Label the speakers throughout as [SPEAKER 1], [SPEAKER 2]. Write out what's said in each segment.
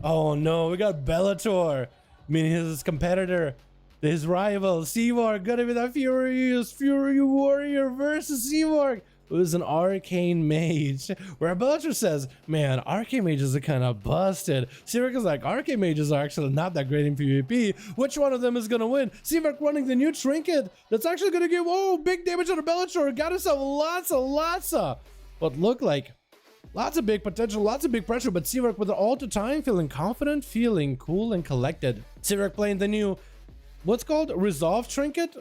[SPEAKER 1] Oh no, we got Bellator, meaning his competitor, his rival, Seavark, gonna be that furious Fury Warrior versus Seavark, who's an Arcane Mage. Where Bellator says, man, Arcane Mages are kind of busted. Seavark is like, Arcane Mages are actually not that great in PvP. Which one of them is gonna win? Seavark running the new trinket that's actually gonna give, oh, big damage on the Bellator. Got himself lots of what look like lots of big potential, lots of big pressure, but Seavark with it all the time, feeling confident, feeling cool and collected. Seavark playing the new, what's called Resolve Trinket?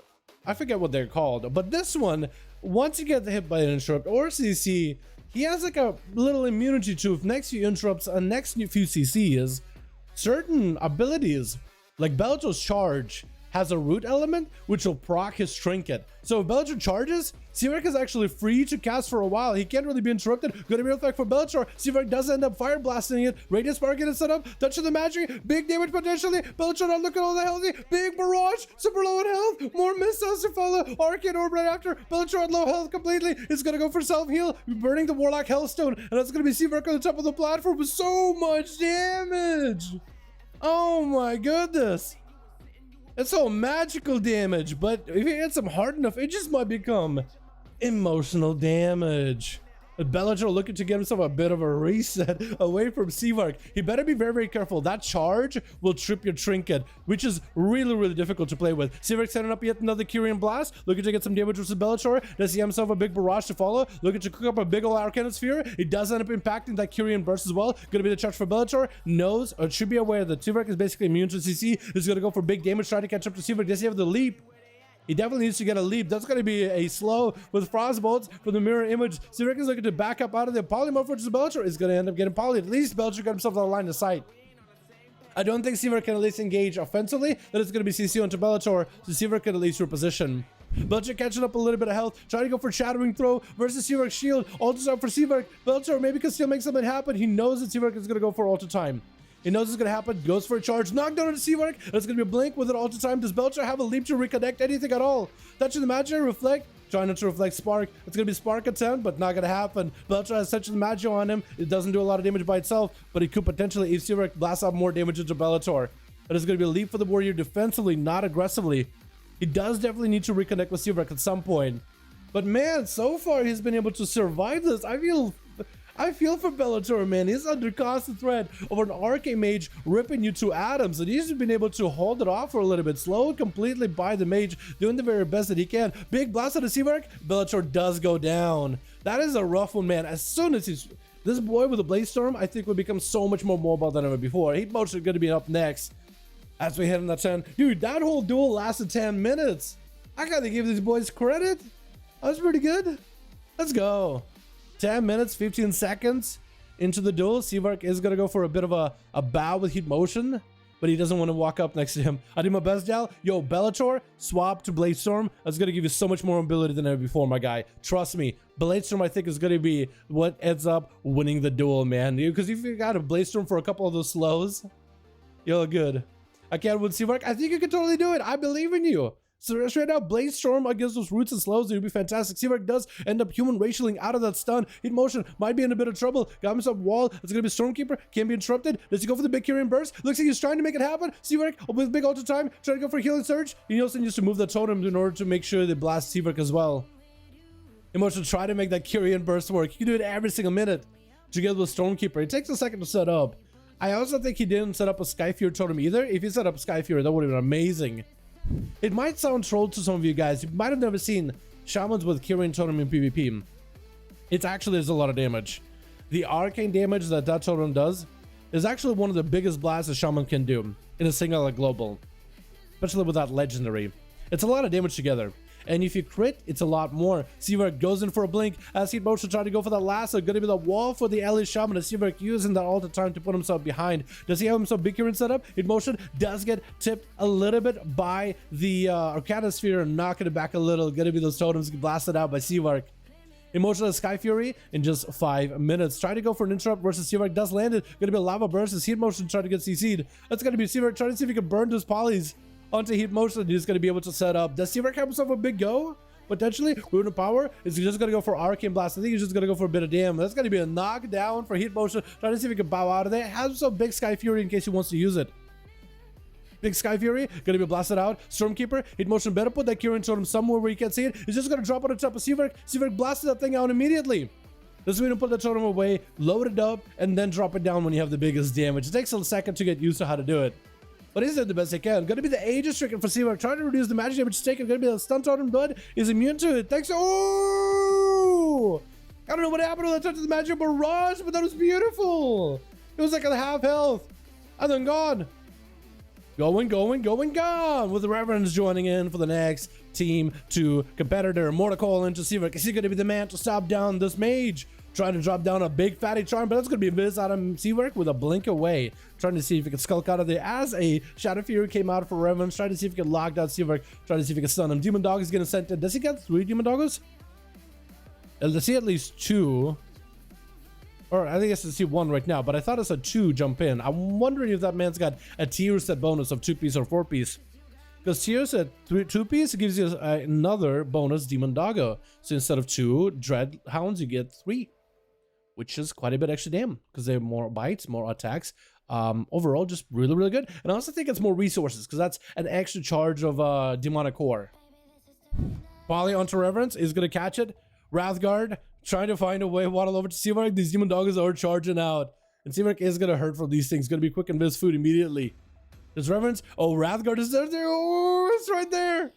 [SPEAKER 1] I forget what they're called, but this one, once you get hit by an interrupt or CC, he has like a little immunity to, if next few interrupts and next few CCs, certain abilities, like Bellator's charge, has a root element which will proc his trinket. So if Bellator charges, Seavark is actually free to cast for a while. He can't really be interrupted. Gonna be effect for Bellator. Seavark does end up fire blasting it. Radiant Spark is set up. Touch of the magic. Big damage potentially. Bellator not looking all that healthy. Big barrage. Super low in health. More missiles to follow. Arcane Orb right after. Bellator at low health completely. Is gonna go for self-heal. Burning the Warlock Hellstone. And that's gonna be Seavark on the top of the platform with so much damage. Oh my goodness. It's all magical damage, but if it hits him hard enough, it just might become emotional damage. But Bellator looking to get himself a bit of a reset away from Seavark. He better be very, very careful. That charge will trip your trinket, which is really, really difficult to play with. Seavark setting up yet another Kyrian Blast, looking to get some damage versus Bellator. Does he have himself a big barrage to follow? Looking to cook up a big old Arcane Sphere. It does end up impacting that Kyrian burst as well. Gonna be the charge for Bellator. Knows, or should be aware that Seavark is basically immune to CC. Is gonna go for big damage, trying to catch up to Seavark. Does he have the leap? He definitely needs to get a leap. That's going to be a slow with Frostbolts for the mirror image. Seavark is looking to back up out of the polymorph, which is Bellator is going to end up getting poly. At least Bellator got himself on the line of sight. I don't think Seavark can at least engage offensively. That is going to be CC onto Bellator, so Seavark can at least reposition. Bellator catching up a little bit of health, trying to go for Shattering Throw versus Seavark's shield. Ulti time for Seavark. Bellator maybe can still make something happen. He knows that Seavark is going to go for ulti time. He knows it's going to happen, goes for a charge, knockdown on Seavark. That's going to be a blink with it all the time. Does Bellator have a leap to reconnect anything at all? Touch of the Magi, reflect, trying not to reflect Spark. It's going to be Spark attempt, but not going to happen. Bellator has Touch of the Magi on him. It doesn't do a lot of damage by itself, but it could potentially, if Seavark blasts out more damage into Bellator. That is going to be a leap for the Warrior defensively, not aggressively. He does definitely need to reconnect with Seavark at some point. But man, so far he's been able to survive this. I feel for Bellator, man. He's under constant threat of an Arcane Mage ripping you to atoms, and he's been able to hold it off for a little bit, slowed completely by the Mage, doing the very best that he can. Big blast on the Seavark. Bellator does go down. That is a rough one, man. As soon as this boy with a Blaze Storm, I think, will become so much more mobile than ever before. Heat Motion is going to be up next as we hit on that 10. Dude, that whole duel lasted 10 minutes. I gotta give these boys credit. That was pretty good. Let's go. 10 minutes, 15 seconds into the duel. Seavark is going to go for a bit of a bow with Heat Motion, but he doesn't want to walk up next to him. I do my best, Dal. Yo, Bellator, swap to Blade Storm. That's going to give you so much more ability than ever before, my guy. Trust me. Blade Storm, I think, is going to be what ends up winning the duel, man. Because if you got a Blade Storm for a couple of those slows, you look good. I can't win Seavark. I think you can totally do it. I believe in you. So straight out, Blaze Storm against those roots and slows, it would be fantastic. Seavark does end up human racialing out of that stun. Heat Motion might be in a bit of trouble. Got himself wall. It's going to be Stormkeeper. Can't be interrupted. Does he go for the big Kyrian Burst? Looks like he's trying to make it happen. Seavark with big ultra time, trying to go for Healing Surge. He also needs to move the totem in order to make sure they blast Seavark as well. Emotion try to make that Kyrian Burst work. He can do it every single minute together with Stormkeeper. It takes a second to set up. I also think he didn't set up a Skyfear totem either. If he set up Skyfear, that would have been amazing. It might sound troll to some of you guys. You might have never seen Shamans with Kyrian Totem in PvP. It's actually, there's a lot of damage. The arcane damage that totem does is actually one of the biggest blasts a Shaman can do in a single like global. Especially with that legendary. It's a lot of damage together. And if you crit, it's a lot more. Seavark goes in for a blink as Heat Motion trying to go for the lasso. Gonna be the wall for the Ellie Shaman. As Seavark using that all the time to put himself behind. Does he have himself big Kyrian set up? Heat Motion does get tipped a little bit by the Arcane Sphere and knocking it back a little. Gonna be those totems blasted out by Seavark. Emotional Sky Fury in just 5 minutes. Trying to go for an interrupt versus Seavark does land it. Gonna be a lava burst as Heat Motion trying to get CC'd. That's gonna be Seavark trying to see if he can burn those polys onto Heat Motion. He's going to be able to set up. Does Seavark have himself a big go? potentially. Rune of Power is just gonna go for Arcane Blast. I think he's just gonna go for a bit of damage. That's gonna be a knockdown for Heat Motion. Trying to see if he can bow out of there. Has some big Sky Fury in case he wants to use it. Big Sky Fury, gonna be blasted out. Stormkeeper, Heat Motion, better put that Curing Totem somewhere where you can't see it. He's just gonna drop on the top of Seaverk. Seaverk blasted that thing out immediately. This way to put the totem away, load it up, and then drop it down when you have the biggest damage. It takes a second to get used to how to do it. But he's doing the best he can. Gonna be the Aegis Stricken for Seaverk. Trying to reduce the magic damage taken. Gonna be the Stun Totem Blood. Is immune to it. Thanks. Oh! I don't know what happened to that touch of the magic barrage, but that was beautiful. It was like a half health. And then gone. Going, gone. With the Reverends joining in for the next team to competitor. Mortal into Seaverk. Is he going to be the man to stop down this mage? Trying to drop down a big fatty charm, but that's going to be a miss out of Seaverk with a blink away. Trying to see if he can skulk out of there as a Shadow Fury came out for Reverends. Trying to see if he can lock down Seaverk. Trying to see if he can stun him. Demon Dog is getting sent in. Does he get 3 Demon Doggos? Let's see at least 2. Or I think I see 1 right now, but I thought I saw 2 jump in. I'm wondering if that man's got a tier set bonus of 2-piece or 4-piece. Because tier set 2-piece gives you another bonus Demon Doggo. So instead of 2 Dread Hounds, you get 3. Which is quite a bit extra damn. Because they have more bites, more attacks. Overall, just really, really good. And I also think it's more resources. Because that's an extra charge of Demonic Core. Poly onto Reverence is going to catch it. Wrathguard trying to find a way waddle over to Seaverk. These Demon Doggos are charging out. And Seaverk is going to hurt from these things. Going to be quick and miss food immediately. There's Reverence. Oh, Wrathguard is there. Oh, it's right there.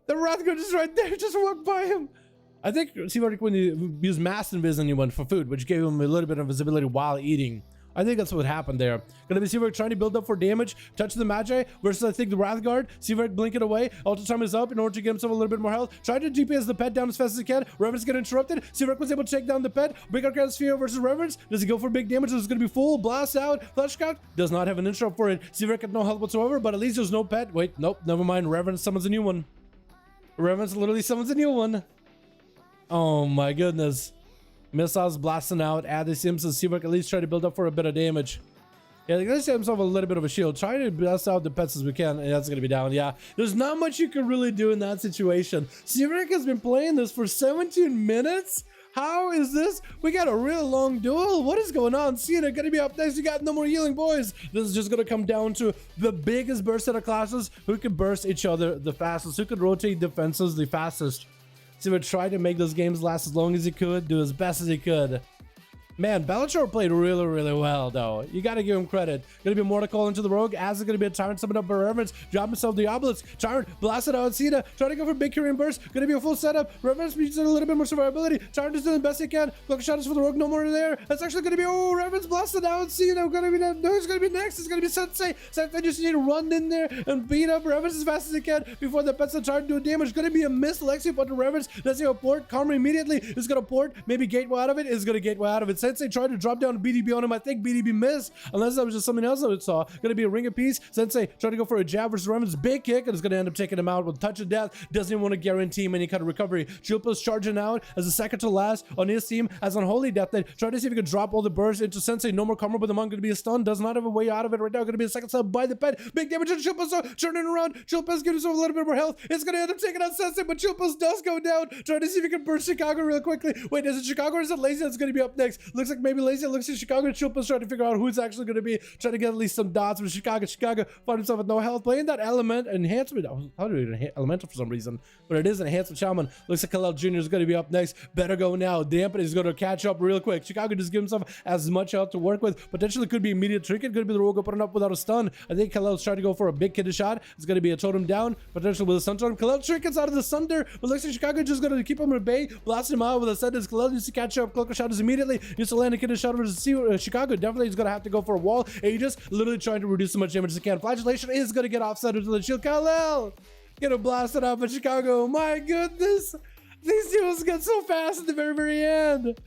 [SPEAKER 1] The Wrathguard is right there. Just walk by him. I think Seaverk when you use Mass Invis on anyone for food, which gave him a little bit of visibility while eating. I think that's what happened there. Gonna be Seaverk trying to build up for damage. Touch the Magi versus I think the Wrathguard. Seaverk blinking away. Ultra time is up in order to get himself a little bit more health. Trying to DPS the pet down as fast as he can. Reverence get interrupted. Seaverk was able to take down the pet. Big Arcane Sphere versus Reverence. Does he go for big damage? This is gonna be full blast out. Fleshcraft does not have an interrupt for it. Seaverk had no health whatsoever, but at least there's no pet. Wait, nope, never mind. Reverence summons a new one. Reverence literally summons a new one. Oh my goodness. Missiles blasting out. Add the Simpsons. Seaverk at least try to build up for a bit of damage. Yeah, let's get himself a little bit of a shield. Try to blast out the pets as we can. And that's going to be down. Yeah, there's not much you can really do in that situation. Seaverk has been playing this for 17 minutes. How is this? We got a real long duel. What is going on? Cena going to be up next. You got no more healing, boys. This is just going to come down to the biggest burst set of classes. Who can burst each other the fastest? Who can rotate defenses the fastest? Seaverk tried to make those games last as long as he could, do as best as he could. Man, Bellator played really, really well, though. You gotta give him credit. Gonna be Mortal into the Rogue, as is gonna be a Tyrant summoned up by Reverence. Drop himself the Obelisk. Tyrant blasted out Cena. Trying to go for big Korean burst. Gonna be a full setup. Reverence needs a little bit more survivability. Tyrant is doing the best he can. Look, shots for the Rogue, no more there. That's actually gonna be, oh, Reverence blasted out Cena. Gonna be, no, who's gonna be next? It's gonna be Sensei. Sensei just need to run in there and beat up Reverence as fast as he can before the pets are trying to do damage. Gonna be a miss. Lexi put the Reverence. Does he have a port? Karma immediately is gonna port. Maybe gateway out of it. Is gonna gateway out of it. Sensei tried to drop down BDB on him. I think BDB missed, unless that was just something else that we saw. Gonna be a ring of peace. Sensei trying to go for a jab versus Reverence. Big kick, and is gonna end up taking him out with touch of death. Doesn't even want to guarantee him any kind of recovery. Chilpa's charging out as a second to last on his team as Unholy Death Knight. Trying to see if he can drop all the bursts into Sensei. No more karma, but the monk gonna be a stun. Does not have a way out of it right now. Gonna be a second sub by the pet. Big damage on Chilpa's turning around. Chilpa's giving himself a little bit more health. It's gonna end up taking out Sensei, but Chilpa's does go down. Trying to see if he can burst Chicago real quickly. Wait, is it Chicago or is it Lazy that's gonna be up next? Looks like maybe Lazy looks at Chicago and Chilpa's trying to figure out who's actually going to be trying to get at least some dots with Chicago. Chicago found himself with no health, playing that element enhancement. How do we elemental for some reason? But it is an enhancement shaman. Looks like Khalil Jr. is going to be up next. Better go now. Dampen is going to catch up real quick. Chicago just give himself as much health to work with. Potentially could be immediate trinket. Could be the Rogue putting up without a stun. I think Khalil's trying to go for a big kidder shot. It's going to be a totem down. Potentially with a stun totem. Khalil trinkets out of the thunder. But looks like Chicago just going to keep him at bay. Blast him out with a sentence. Khalil needs to catch up. Cloaker shot is immediately. Needs to land a kidder shot versus Chicago. Definitely he's going to have to go for a wall. Aegis literally trying to reduce as much damage as he can. Flagellation is going to get offset into the shield. Khalil get him blasted out by Chicago. My goodness, these duels get so fast at the very, very end.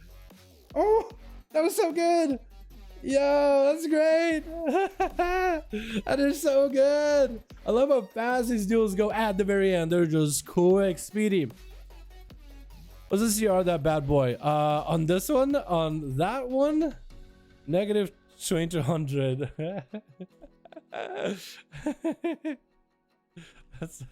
[SPEAKER 1] Oh, that was so good. Yo, that's great. That is so good. I love how fast these duels go at the very end. They're just quick, speedy. Was this CR that bad boy? On this one, on that one, negative 2000. That's